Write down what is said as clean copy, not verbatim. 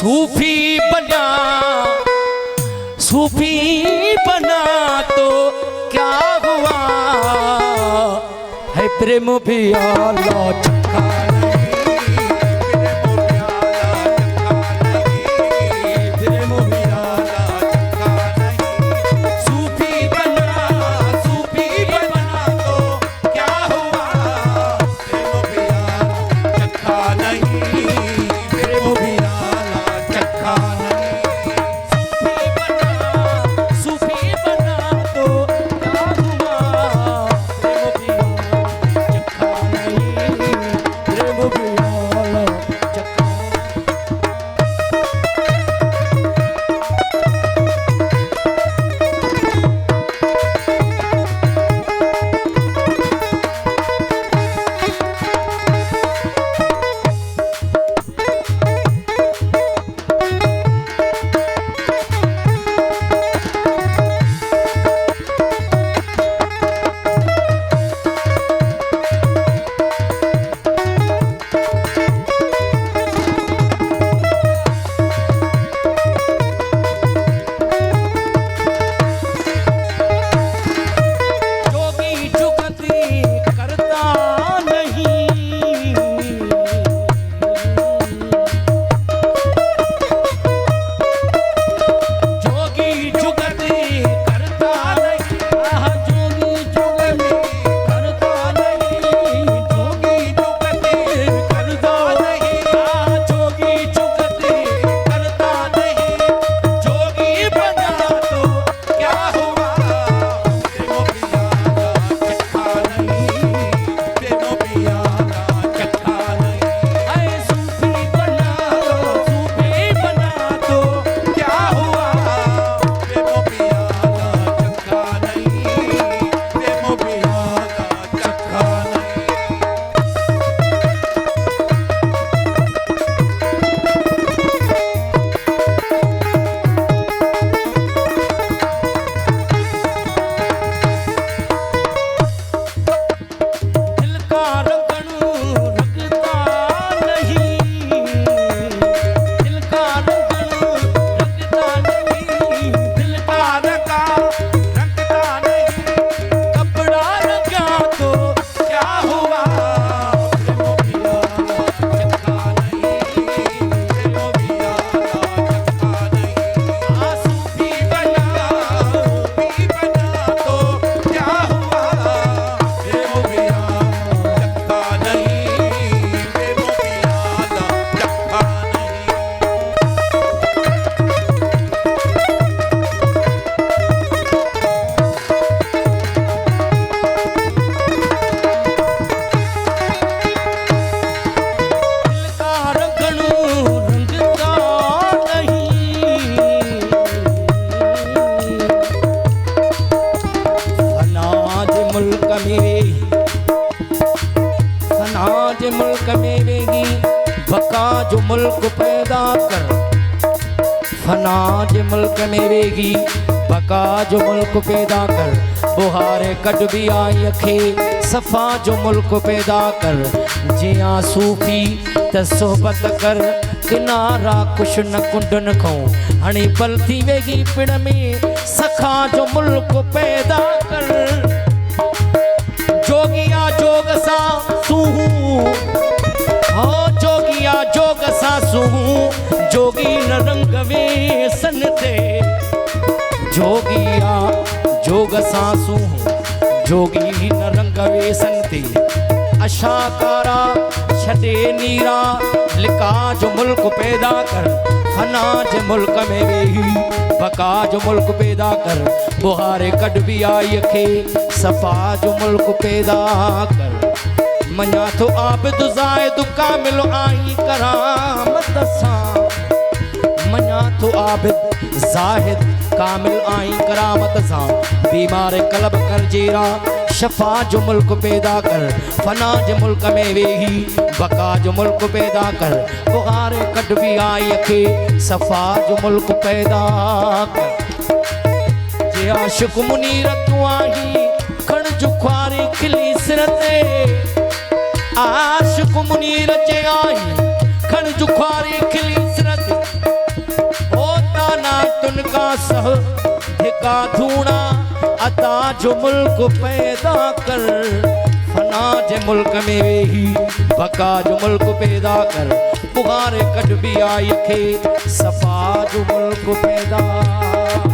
सूफी बना तो क्या हुआ है प्रेम भी आला चखा जो मुल्क पैदा कर, फनाज मुल्क में वेगी बका जो मुल्क पैदा कर, बुहारे कट भी आई अखे सफ़ा जो मुल्क पैदा कर, जिया सूफी त सोहबत कर किनारा कुछ न कुंडन खो हणी पलती वेगी पिण में सखा जो मुल्क पैदा कर, जोगिया जोग सा सूहू हो जोगिया जोग सा सूहू जोगी न रंग वे सन थे, जोगिया जोग सा सूहू जोगी न रंग वे सन थे, अशाकारा छटे नीरा लिका जो मुल्क पैदा कर, फनाज मुल्क में वेही बका जो मुल्क पैदा कर, बुहारे कट भी आई अखे सफ़ा जो मुल्क पैदा कर, मना तो आबिद ज़ाहिद कामिल आई करामत सा, मना तो आबिद ज़ाहिद कामिल आई करामत सा, बीमार कलब कर जेरा शफा जो मुल्क पैदा कर, फनाज मुल्क में वेही बका जो मुल्क पैदा कर, बुहार कट भी आई अखे सफ़ा जो मुल्क पैदा कर, जे आशिक मुनीर तू आई खण जुखारी खिली सिरते, आशिक मुनीर जे आई खण जुखारी खिली सिरते, सह धिका धूणा अता जो मुल्क पैदा कर फना जे मुल्क में वेही बका जो मुल्क पैदा कर बुगारे कट भी आई खे सफा जो मुल्क पैदा